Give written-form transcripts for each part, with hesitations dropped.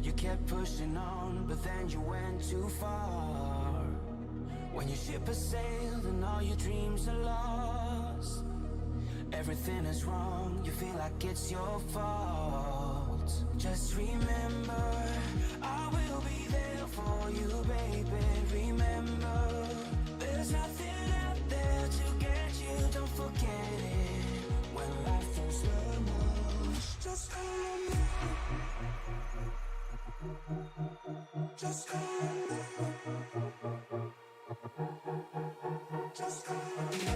You kept pushing on, but then you went too far. When your ship has sailed and all your dreams are lost, everything is wrong, you feel like it's your fault. Just remember, I will be there for you, baby. Remember, there's nothing out there to get you, don't forget it. When life throws lemons, just call on me. Just call on me. Just call on me.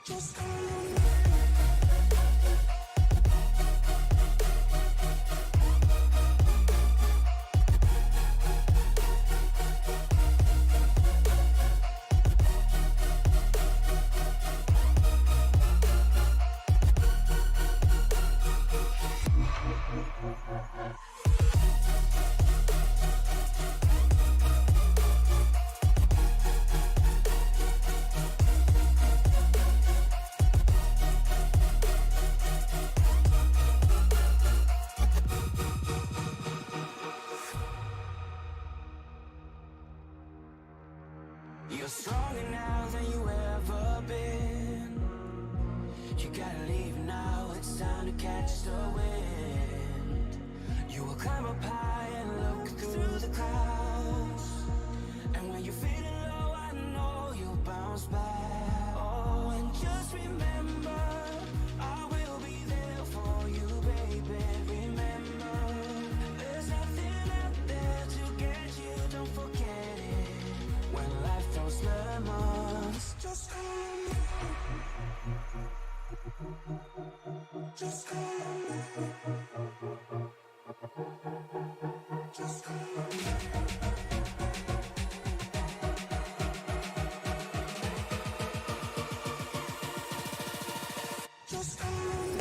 Just call on me. You're stronger now than you ever been. You gotta leave now, it's time to catch the wind. You will climb up high and look through the clouds. And when you're feeling low, I know you'll bounce back. Oh, and just remember, I will be there for you, baby. Remember, there's nothing out there to get you, don't forget it. When life throws lemons, just call on me. Just call on me. Just call on me. Just call on me.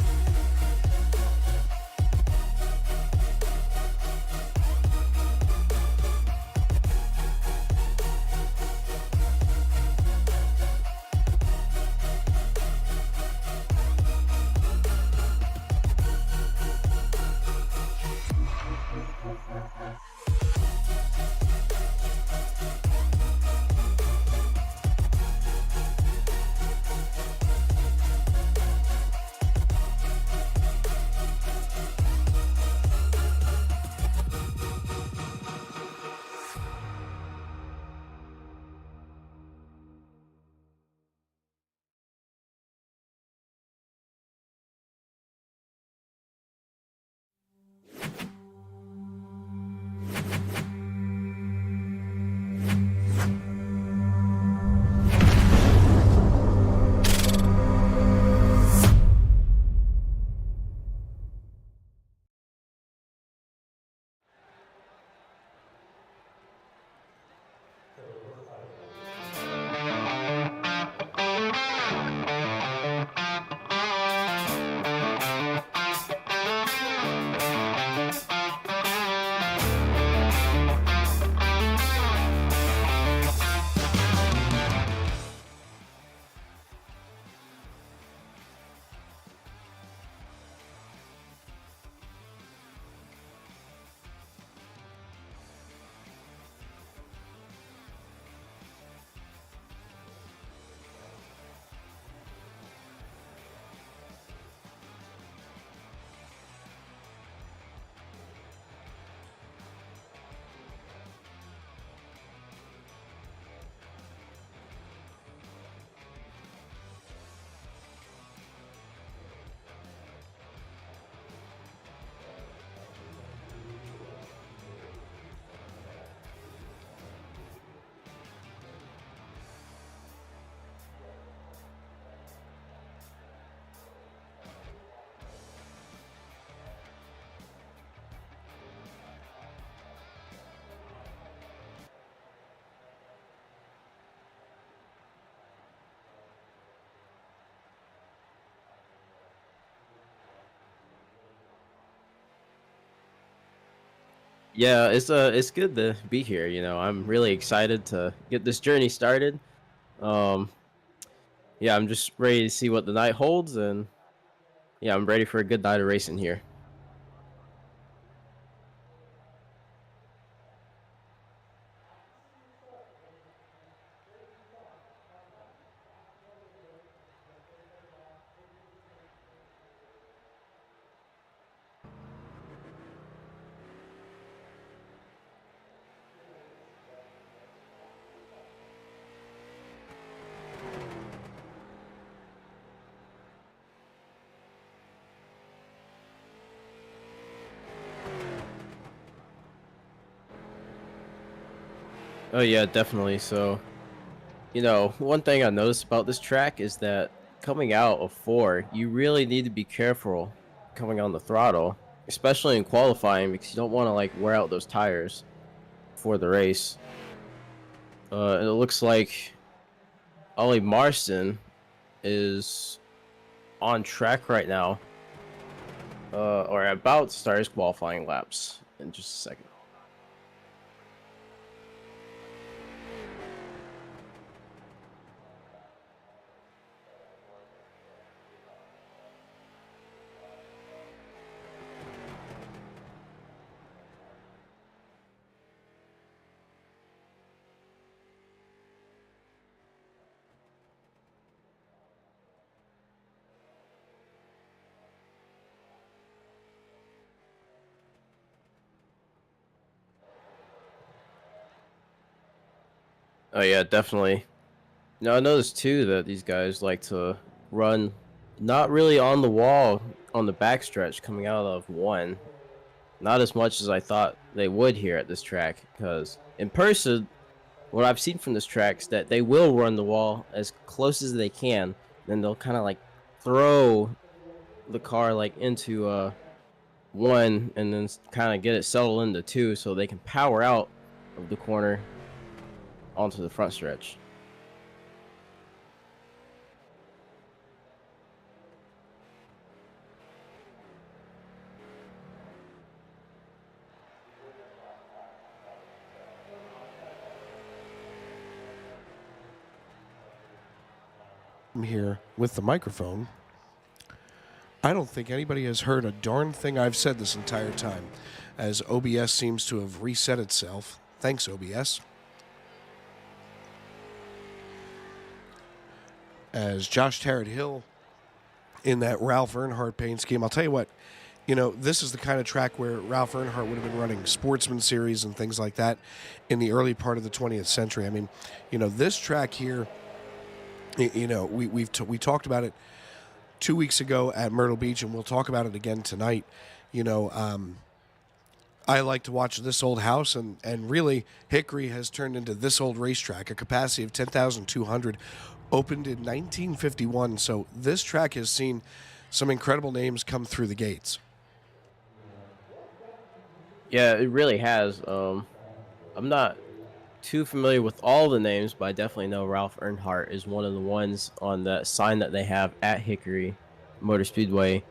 Yeah, it's good to be here. I'm really excited to get this journey started. Um, yeah, I'm just ready to see what the night holds, and yeah, I'm ready for a good night of racing here. Oh yeah, definitely. So, one thing I noticed about this track is that coming out of four, you really need to be careful coming on the throttle, especially in qualifying, because you don't want to like wear out those tires for the race. And it looks like Ollie Marston is on track right now, or about to start his qualifying laps in just a second. Oh yeah, definitely. Now I noticed too that these guys like to run not really on the wall on the backstretch coming out of one. Not as much as I thought they would here at this track, because in person, what I've seen from this track is that they will run the wall as close as they can, then they'll kind of like throw the car like into one, and then kind of get it settled into two so they can power out of the corner onto the front stretch. I'm here with the microphone. I don't think anybody has heard a darn thing I've said this entire time, as OBS seems to have reset itself. Thanks, OBS. As Josh Tarrant Hill in that Ralph Earnhardt paint scheme, I'll tell you what, this is the kind of track where Ralph Earnhardt would have been running Sportsman Series and things like that in the early part of the 20th century. I mean, this track here, we talked about it 2 weeks ago at Myrtle Beach, and we'll talk about it again tonight. I like to watch This Old House, and really, Hickory has turned into This Old Racetrack, a capacity of 10,200, opened in 1951. So this track has seen some incredible names come through the gates. Yeah, it really has. I'm not too familiar with all the names, but I definitely know Ralph Earnhardt is one of the ones on that sign that they have at Hickory Motor Speedway.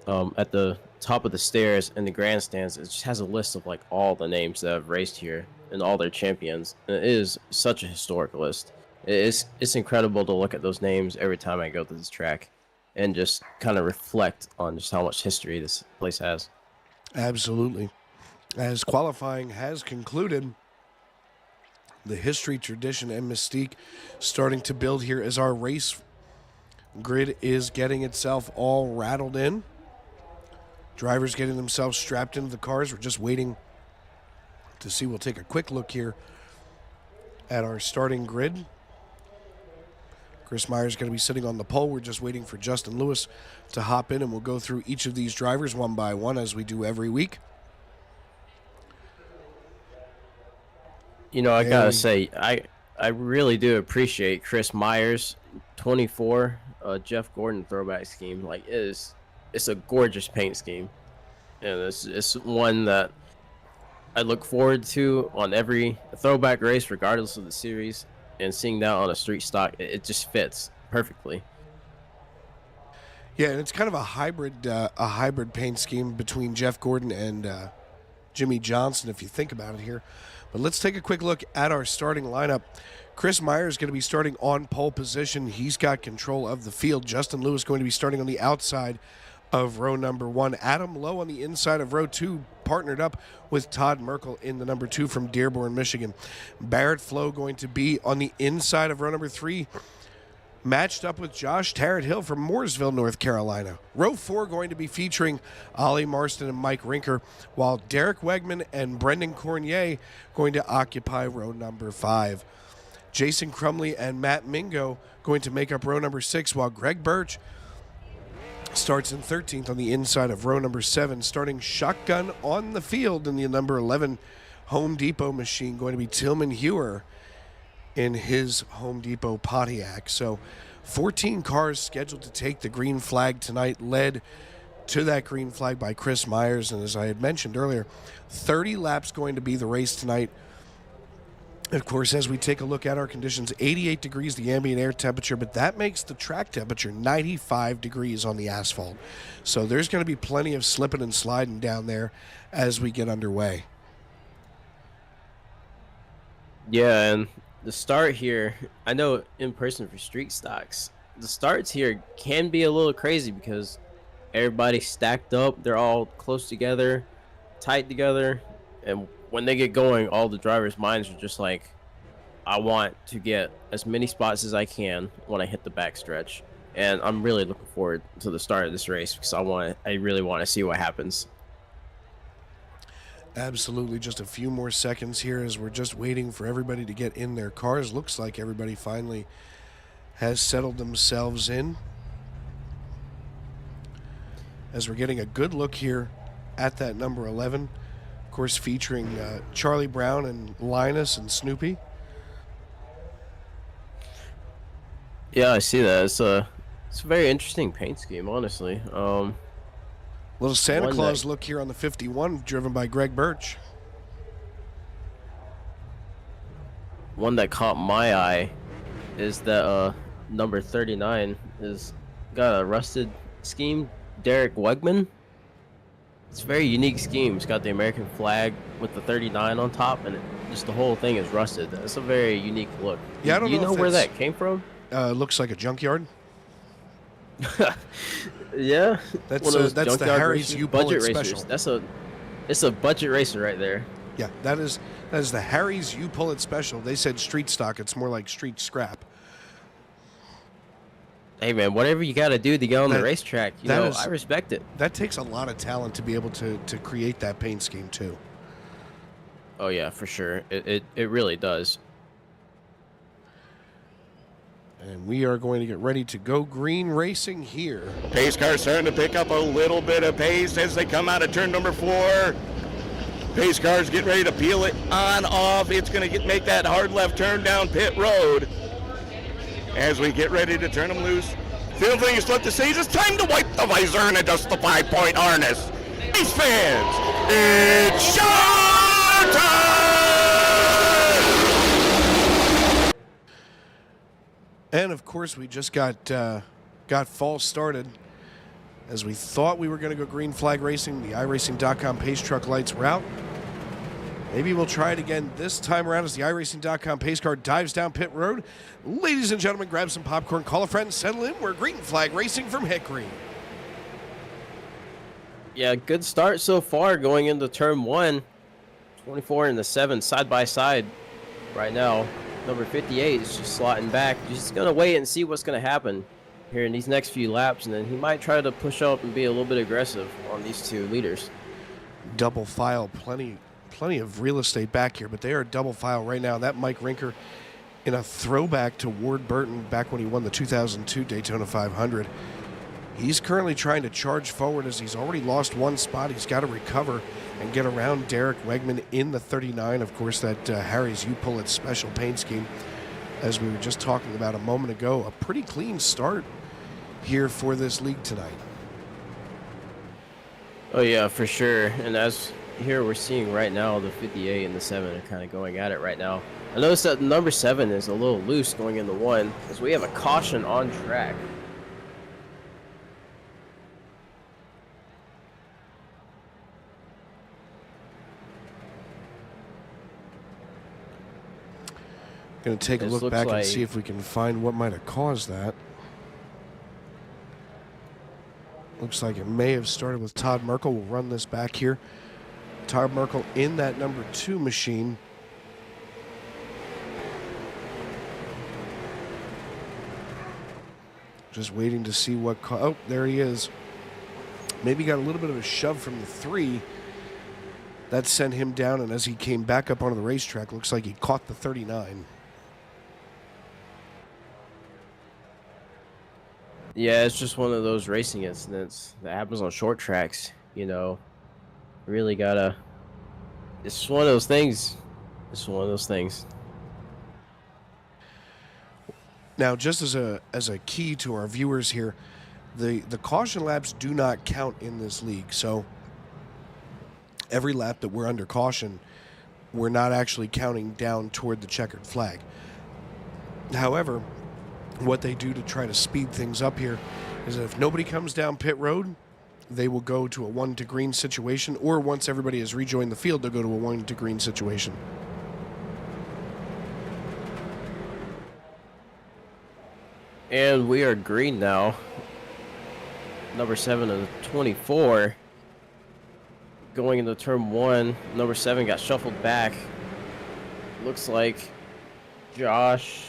At the top of the stairs in the grandstands, it just has a list of like all the names that have raced here and all their champions. And it is such a historic list. It's incredible to look at those names every time I go to this track and just kind of reflect on just how much history this place has. Absolutely. As qualifying has concluded, the history, tradition, and mystique starting to build here as our race grid is getting itself all rattled in. Drivers getting themselves strapped into the cars. We're just waiting to see. We'll take a quick look here at our starting grid. Chris Myers is going to be sitting on the pole. We're just waiting for Justin Lewis to hop in, and we'll go through each of these drivers one by one as we do every week. I gotta say, I really do appreciate Chris Myers' 24 Jeff Gordon throwback scheme. Like, it's a gorgeous paint scheme, and it's one that I look forward to on every throwback race, regardless of the series. And seeing that on a street stock, it just fits perfectly. Yeah, and it's kind of a hybrid paint scheme between Jeff Gordon and Jimmy Johnson, if you think about it here. But let's take a quick look at our starting lineup. Chris Myers is going to be starting on pole position. He's got control of the field. Justin Lewis going to be starting on the outside of row number 1. Adam Lowe on the inside of row 2, partnered up with Todd Merkel in the number 2 from Dearborn, Michigan. Barrett Flo going to be on the inside of row number 3, matched up with Josh Tarrant Hill from Mooresville, North Carolina. Row 4 going to be featuring Ollie Marston and Mike Rinker, while Derek Wegman and Brendan Cornier going to occupy row number 5. Jason Crumley and Matt Mingo going to make up row number 6, while Greg Birch starts in 13th on the inside of row number 7, starting shotgun on the field in the number 11 Home Depot machine, going to be Tillman Hewer in his Home Depot Pontiac. So 14 cars scheduled to take the green flag tonight, led to that green flag by Chris Myers. And as I had mentioned earlier, 30 laps going to be the race tonight. Of course, as we take a look at our conditions, 88 degrees the ambient air temperature, but that makes the track temperature 95 degrees on the asphalt. So there's going to be plenty of slipping and sliding down there as we get underway. Yeah, and the start here, I know in person for street stocks, the starts here can be a little crazy because everybody's stacked up. They're all close together, tight together, and when they get going, all the drivers' minds are just like, I want to get as many spots as I can when I hit the backstretch. And I'm really looking forward to the start of this race because I really want to see what happens. Absolutely. Just a few more seconds here as we're just waiting for everybody to get in their cars. Looks like everybody finally has settled themselves in. As we're getting a good look here at that number 11. Of course, featuring Charlie Brown and Linus and Snoopy. Yeah, I see that. It's a very interesting paint scheme, honestly. Little Santa Claus look here on the 51, driven by Greg Birch. One that caught my eye is that number 39 is got a rusted scheme. Derek Wegman. It's a very unique scheme. It's got the American flag with the 39 on top, and just the whole thing is rusted. It's a very unique look. Yeah, I don't know. You know where that came from? Looks like a junkyard. Yeah, that's the Harry's U-Pullet Special. It's a budget racer right there. Yeah, that is the Harry's U-Pullet Special. They said street stock. It's more like street scrap. Hey man, whatever you got to do to get on the racetrack, I respect it. That takes a lot of talent to be able to create that paint scheme too. Oh yeah, for sure. It really does. And we are going to get ready to go green racing here. Pace car starting to pick up a little bit of pace as they come out of turn number 4. Pace car's getting ready to peel it on off. It's going to make that hard left turn down pit road. As we get ready to turn them loose. Field thing is left to say it's time to wipe the visor and adjust the 5-point harness. Race fans, it's showtime! And of course, we just got fall started. As we thought we were going to go green flag racing, the iRacing.com pace truck lights were out. Maybe we'll try it again this time around as the iRacing.com pace car dives down pit road. Ladies and gentlemen, grab some popcorn, call a friend, settle in. We're green flag racing from Hickory. Yeah, good start so far going into turn 1. 24 and the 7 side by side right now. Number 58 is just slotting back. Just going to wait and see what's going to happen here in these next few laps, and then he might try to push up and be a little bit aggressive on these two leaders. Double file, plenty of real estate back here, but they are double file right now. That Mike Rinker in a throwback to Ward Burton back when he won the 2002 Daytona 500. He's currently trying to charge forward as he's already lost one spot. He's got to recover and get around Derek Wegman in the 39. Of course, that Harry's U-Pullet Special paint scheme, as we were just talking about a moment ago. A pretty clean start here for this league tonight. Oh yeah, for sure. And as here we're seeing right now, the 58 and the 7 are kind of going at it right now. I noticed that number 7 is a little loose going into 1 because we have a caution on track. Going to take a This look looks back and like- see if we can find what might have caused that. Looks like it may have started with Todd Merkel. We'll run this back here. Todd Merkel in that number 2 machine. Just waiting to see what... Oh, there he is. Maybe got a little bit of a shove from the 3. That sent him down, and as he came back up onto the racetrack, looks like he caught the 39. Yeah, it's just one of those racing incidents that happens on short tracks. You know, really gotta. It's one of those things. It's one of those things. Now, just as a key to our viewers here, the caution laps do not count in this league. So every lap that we're under caution, we're not actually counting down toward the checkered flag. However, what they do to try to speed things up here is that if nobody comes down pit road, they will go to a 1 to green situation, or once everybody has rejoined the field, they'll go to a 1 to green situation. And we are green now. Number 7 of 24. Going into turn 1, number 7 got shuffled back. Looks like Josh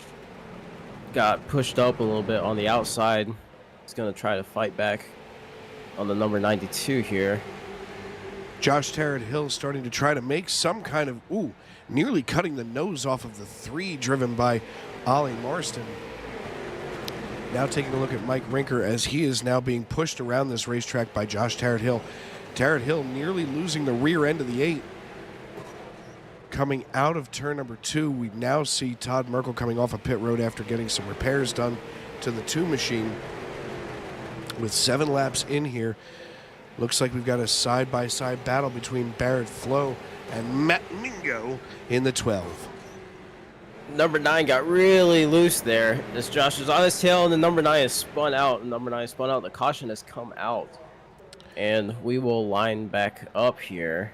got pushed up a little bit on the outside. He's going to try to fight back on the number 92 here. Josh Tarrant Hill starting to try to make some kind of, nearly cutting the nose off of the 3 driven by Ollie Marston. Now taking a look at Mike Rinker as he is now being pushed around this racetrack by Josh Tarrant Hill. Tarrant Hill nearly losing the rear end of the 8. Coming out of turn number 2, we now see Todd Merkel coming off of pit road after getting some repairs done to the 2 machine. With 7 laps in here, looks like we've got a side-by-side battle between Barrett Flo and Matt Mingo in the 12. Number 9 got really loose there. As Josh is on his tail, and the number 9 is spun out. The caution has come out. And we will line back up here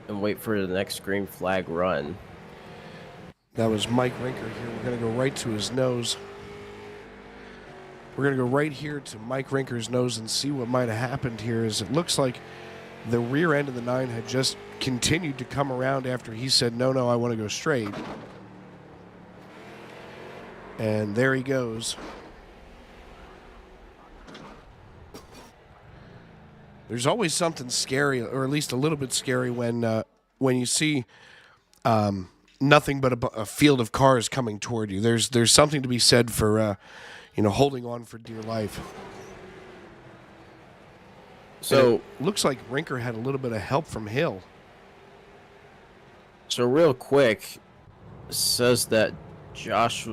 and wait for the next green flag run. That was Mike Rinker here. We're going to go right to his nose. We're going to go right here to Mike Rinker's nose and see what might have happened here. As it looks like the rear end of the 9 had just continued to come around after he said, no, I want to go straight. And there he goes. There's always something scary, or at least a little bit scary, when you see nothing but a field of cars coming toward you. There's something to be said for holding on for dear life. So looks like Rinker had a little bit of help from Hill. So real quick, it says that Josh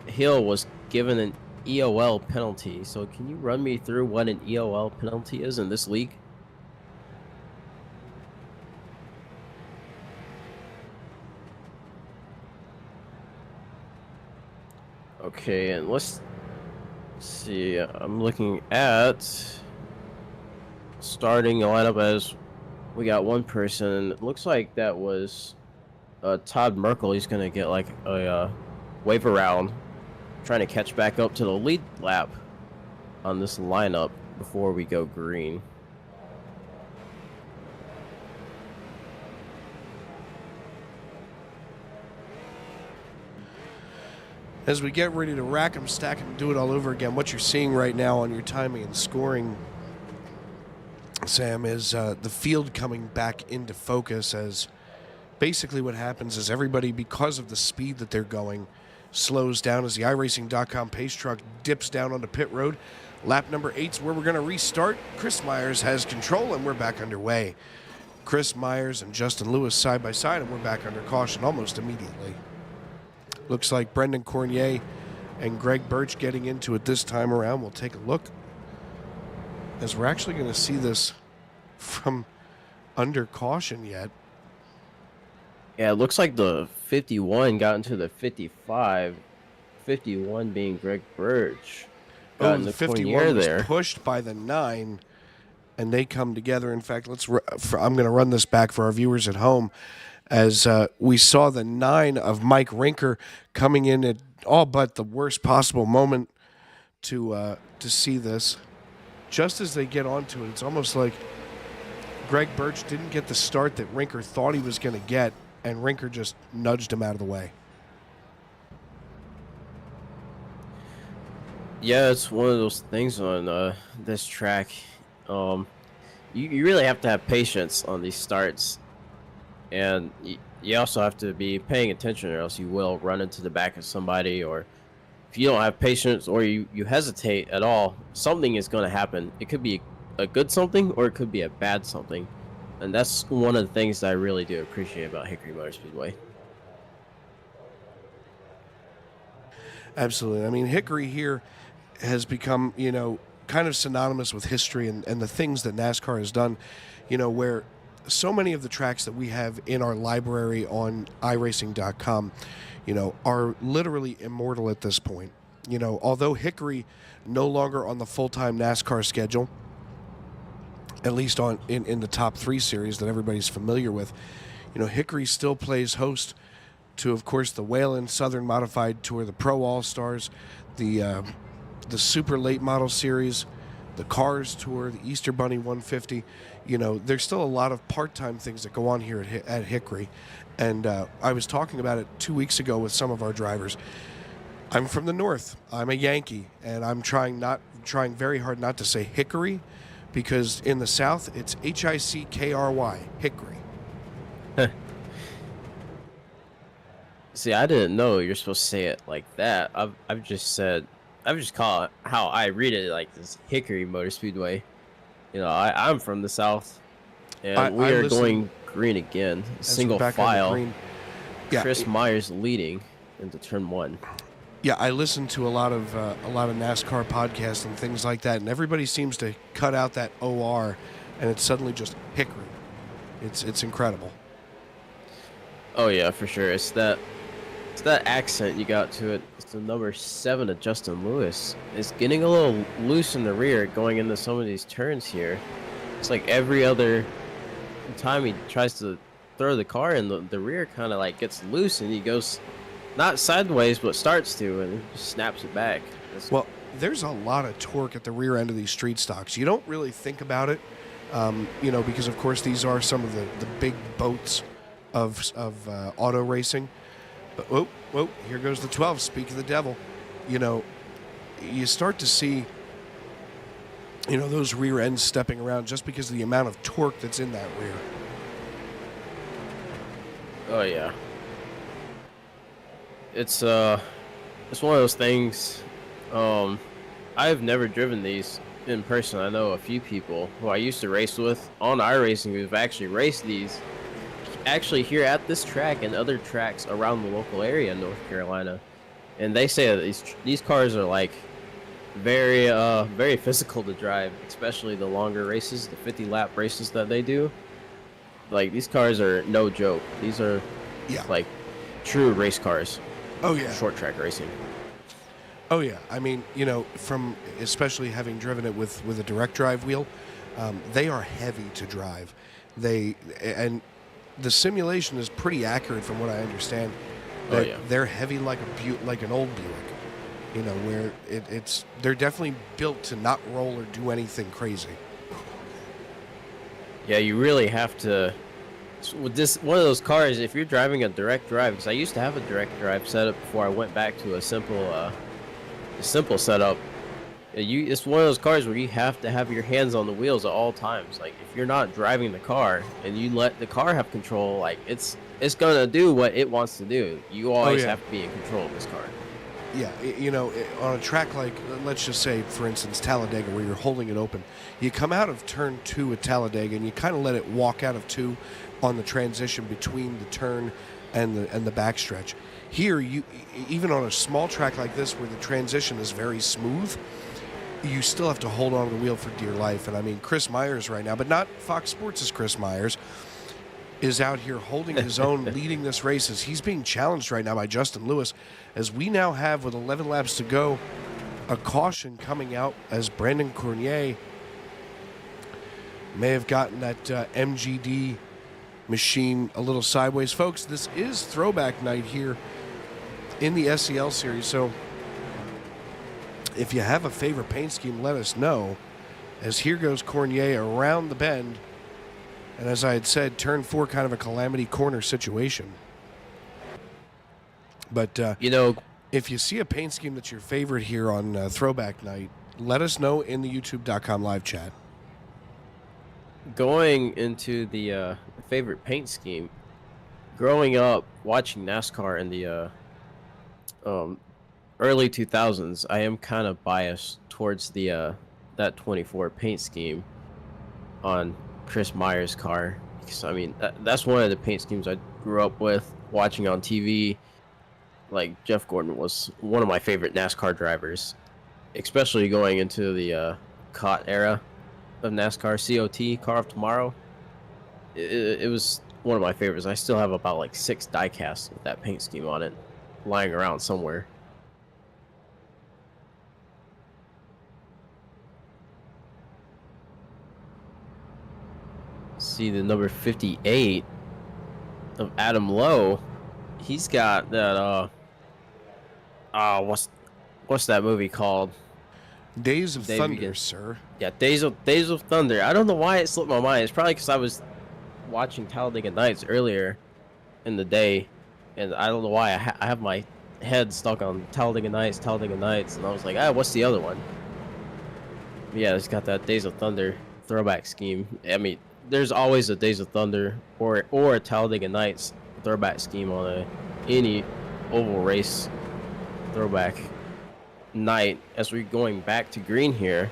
Hill was given an EOL penalty. So can you run me through what an EOL penalty is in this league? Okay, and let's see. I'm looking at starting a lineup as we got one person. It looks like that was Todd Merkel. He's going to get like a wave around, trying to catch back up to the lead lap on this lineup before we go green. As we get ready to rack 'em, stack 'em, and do it all over again, what you're seeing right now on your timing and scoring, Sam, is the field coming back into focus. As basically what happens is everybody, because of the speed that they're going, slows down as the iRacing.com pace truck dips down onto pit road. Lap number 8's where we're going to restart. Chris Myers has control, and we're back underway. Chris Myers and Justin Lewis side by side, and we're back under caution almost immediately. Looks like Brendan Cornier and Greg Birch getting into it this time around. We'll take a look, as we're actually going to see this from under caution yet. Yeah, it looks like the 51 got into the 55. 51 being Greg Birch. Oh, in the Cornier 51 was there. pushed by the 9, and they come together. In fact, I'm going to run this back for our viewers at home, as we saw the 9 of Mike Rinker coming in at all but the worst possible moment to see this. Just as they get onto it, it's almost like Greg Birch didn't get the start that Rinker thought he was going to get, and Rinker just nudged him out of the way. Yeah, it's one of those things on this track. You really have to have patience on these starts, and you also have to be paying attention, or else you will run into the back of somebody. Or if you don't have patience, or you hesitate at all, something is going to happen. It could be a good something, or it could be a bad something, and that's one of the things that I really do appreciate about Hickory Motor Speedway. Absolutely. I mean, Hickory here has become, kind of synonymous with history and the things that NASCAR has done, where so many of the tracks that we have in our library on iRacing.com, are literally immortal at this point. Although Hickory no longer on the full-time NASCAR schedule, at least in the top 3 series that everybody's familiar with, Hickory still plays host to, of course, the Whelen Southern Modified Tour, the Pro All-Stars, the Super Late Model Series, the Cars Tour, the Easter Bunny 150. There's still a lot of part-time things that go on here at Hickory. And I was talking about it 2 weeks ago with some of our drivers. I'm from the north. I'm a Yankee, and I'm trying very hard not to say Hickory, because in the south it's Hickry, Hickory. See, I didn't know you're supposed to say it like that. I've just call it how I read it, like this Hickory Motor Speedway. I'm from the south, and we are going green again. Single file. Yeah. Chris Myers leading into turn 1. Yeah, I listen to a lot of NASCAR podcasts and things like that, and everybody seems to cut out that OR, and it's suddenly just Hickory. It's incredible. Oh yeah, for sure. It's that accent you got to it. It's the number 7 of Justin Lewis. It's getting a little loose in the rear going into some of these turns here. It's like every other time he tries to throw the car in, the rear kind of like gets loose, and he goes not sideways, but starts to, and just snaps it back. Well, there's a lot of torque at the rear end of these street stocks. You don't really think about it, because of course these are some of the big boats of auto racing. But whoa, here goes the 12. Speak of the devil. You start to see, those rear ends stepping around just because of the amount of torque that's in that rear. Oh yeah. It's one of those things. I've never driven these in person. I know a few people who I used to race with on iRacing who've actually raced these actually here at this track and other tracks around the local area in North Carolina, and they say that these cars are like very very physical to drive, especially the longer races, the 50-lap races that they do. Like, these cars are no joke. These are like true race cars. Oh yeah, short track racing. Oh yeah, I mean, from especially having driven it with a direct drive wheel, they are heavy to drive. And the simulation is pretty accurate from what I understand. They're heavy like an old Buick, where they're definitely built to not roll or do anything crazy. Yeah, you really have to. With this one of those cars, if you're driving a direct drive, because I used to have a direct drive setup before I went back to a simple setup. It's one of those cars where you have to have your hands on the wheels at all times. Like, if you're not driving the car and you let the car have control, like it's gonna do what it wants to do. You always have to be in control of this car. Yeah, on a track like, let's just say, for instance, Talladega, where you're holding it open, you come out of turn 2 at Talladega and you kind of let it walk out of 2 on the transition between the turn and the backstretch. Here, even on a small track like this where the transition is very smooth, you still have to hold on to the wheel for dear life. And I mean, Chris Myers right now, but not Fox Sports' Chris Myers, is out here holding his own, leading this race as he's being challenged right now by Justin Lewis, as we now have, with 11 laps to go, a caution coming out as Brandon Cornier may have gotten that MGD machine a little sideways. Folks, this is throwback night here in the SCL series, so if you have a favorite paint scheme, let us know, as here goes Cornier around the bend, and as I had said, turn 4, kind of a calamity corner situation. But if you see a paint scheme that's your favorite here on throwback night, let us know in the youtube.com live chat. Going into the favorite paint scheme, growing up watching NASCAR in the early 2000s, I am kind of biased towards the that 24 paint scheme on Chris Myers' car, because I mean that's one of the paint schemes I grew up with watching on TV. Like, Jeff Gordon was one of my favorite NASCAR drivers, especially going into the COT era of NASCAR, COT, Car of Tomorrow. It was one of my favorites. I still have about like 6 die casts with that paint scheme on it lying around somewhere. See the number 58 of Adam Lowe. He's got that what's that movie called? Days of Thunder, sir. Yeah, Days of Thunder. I don't know why it slipped my mind. It's probably because I was watching Talladega Nights earlier in the day, and I don't know why I have my head stuck on Talladega Nights, and I was like, what's the other one? Yeah, it's got that Days of Thunder throwback scheme. I mean, there's always a Days of Thunder or a Talladega Nights throwback scheme on any oval race throwback night. As we're going back to green here,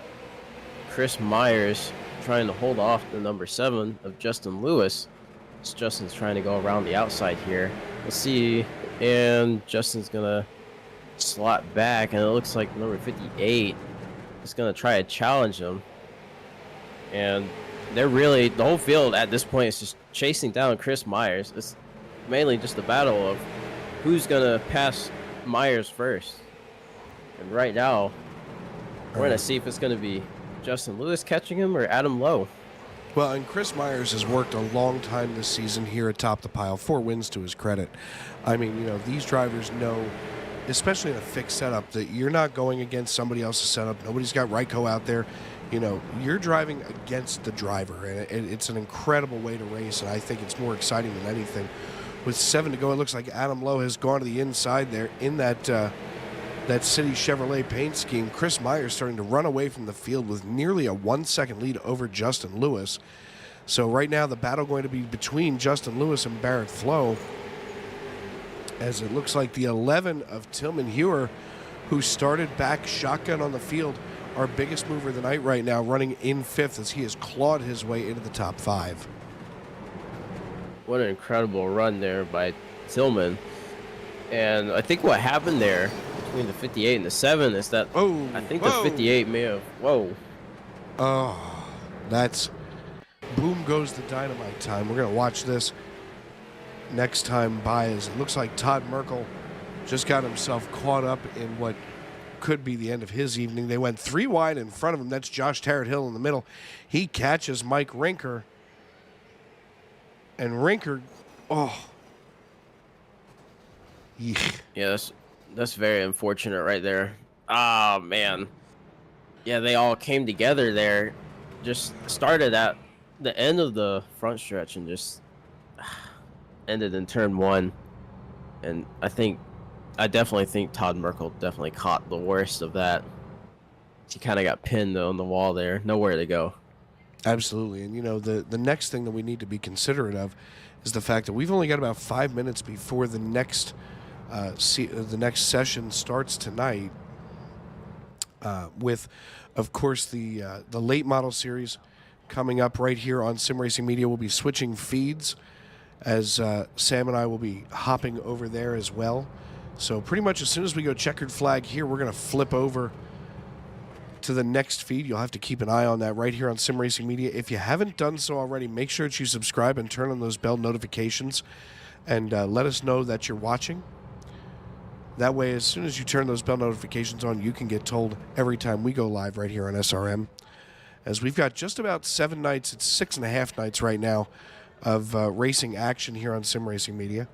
Chris Myers trying to hold off the number 7 of Justin Lewis. So Justin's trying to go around the outside here. Let's see, and Justin's gonna slot back, and it looks like number 58 is gonna try to challenge him. And they're really, the whole field at this point is just chasing down Chris Myers. It's mainly just a battle of who's gonna pass Myers first. And right now, we're gonna see if it's gonna be Justin Lewis catching him or Adam Lowe. Well, and Chris Myers has worked a long time this season here atop the pile. 4 wins to his credit. I mean, these drivers know, especially in a fixed setup, that you're not going against somebody else's setup. Nobody's got Ryko out there. You're driving against the driver, and it's an incredible way to race, and I think it's more exciting than anything. With 7 to go, it looks like Adam Lowe has gone to the inside there in that City Chevrolet paint scheme. Chris Myers starting to run away from the field with nearly a 1-second lead over Justin Lewis. So right now the battle going to be between Justin Lewis and Barrett Flo, as it looks like the 11 of Tillman Hewer, who started back shotgun on the field, our biggest mover of the night right now, running in 5th as he has clawed his way into the top 5. What an incredible run there by Tillman. And I think what happened there between the 58 and the 7 is that I think the 58 may have, Oh, that's boom goes the dynamite time. We're going to watch this next time by, as it looks like Todd Merkel just got himself caught up in what could be the end of his evening. They went 3 wide in front of him. That's Josh Tarrant-Hill in the middle. He catches Mike Rinker. And Rinker, yeah, that's very unfortunate right there. Oh, man. Yeah, they all came together there. Just started at the end of the front stretch and just ended in turn 1. And I definitely think Todd Merkel definitely caught the worst of that. He kind of got pinned on the wall there. Nowhere to go. Absolutely. And, the next thing that we need to be considerate of is the fact that we've only got about 5 minutes before the next session starts tonight, with, of course, the late model series coming up right here on Sim Racing Media. We'll be switching feeds as Sam and I will be hopping over there as well. So pretty much as soon as we go checkered flag here, we're going to flip over to the next feed. You'll have to keep an eye on that right here on Sim Racing Media. If you haven't done so already, make sure that you subscribe and turn on those bell notifications, and let us know that you're watching. That way, as soon as you turn those bell notifications on, you can get told every time we go live right here on SRM. As we've got just about 7 nights, it's 6.5 nights right now of racing action here on Sim Racing Media.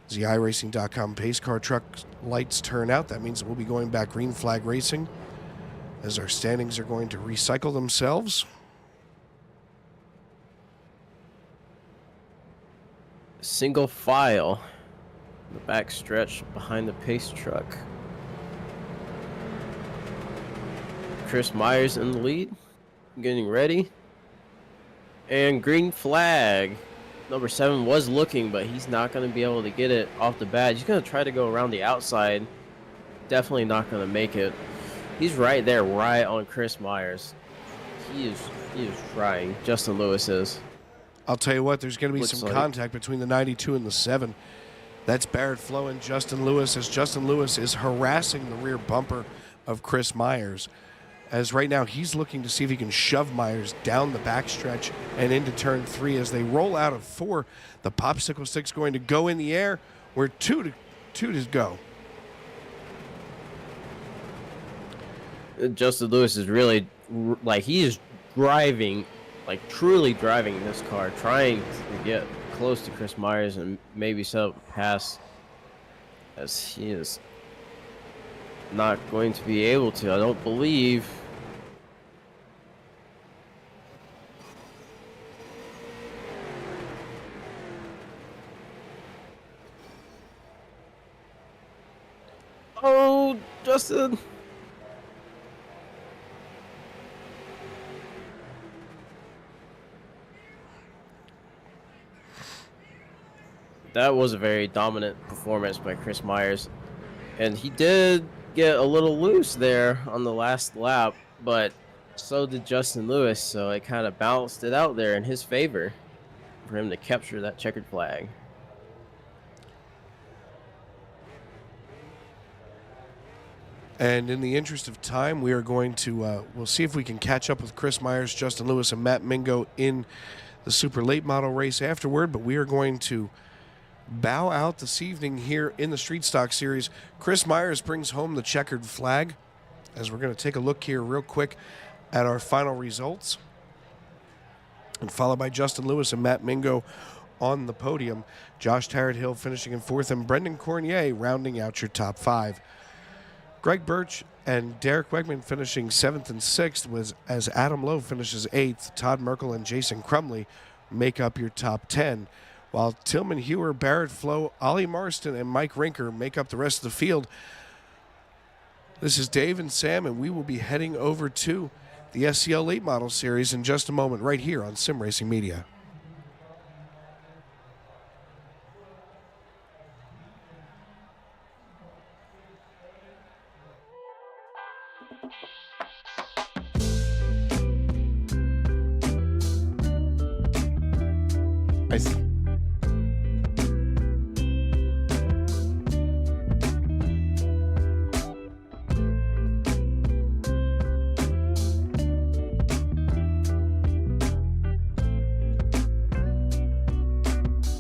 As the iRacing.com pace car truck lights turn out, that means that we'll be going back green flag racing as our standings are going to recycle themselves. Single file. The back stretch behind the pace truck. Chris Myers in the lead. Getting ready. And green flag. Number 7 was looking, but he's not going to be able to get it off the bat. He's going to try to go around the outside. Definitely not going to make it. He's right there, right on Chris Myers. He is trying. Justin Lewis is. I'll tell you what, there's going to be Looks some like contact between the 92 and the 7. That's Barrett Flo and Justin Lewis, as Justin Lewis is harassing the rear bumper of Chris Myers. As right now he's looking to see if he can shove Myers down the backstretch and into turn 3 as they roll out of 4. The popsicle stick's going to go in the air. We're two to go. Justin Lewis is really, like, he is driving, like, truly driving this car, trying to get close to Chris Myers and maybe set up a pass, as he is not going to be able to, I don't believe. Oh, Justin. That was a very dominant performance by Chris Myers. And he did get a little loose there on the last lap, but so did Justin Lewis, so it kind of balanced it out there in his favor for him to capture that checkered flag. And in the interest of time, we are going to, we'll see if we can catch up with Chris Myers, Justin Lewis, and Matt Mingo in the super late model race afterward, but we are going to bow out this evening here in the Street Stock Series. Chris Myers brings home the checkered flag, as we're going to take a look here real quick at our final results. And followed by Justin Lewis and Matt Mingo on the podium. Josh Tarrant-Hill finishing in 4th, and Brendan Cornier rounding out your top 5. Greg Birch and Derek Wegman finishing 7th and 6th, as Adam Lowe finishes 8th. Todd Merkel and Jason Crumley make up your top 10, while Tillman Hewer, Barrett Flo, Ollie Marston, and Mike Rinker make up the rest of the field. This is Dave and Sam, and we will be heading over to the SCL Late Model Series in just a moment right here on Sim Racing Media. I see.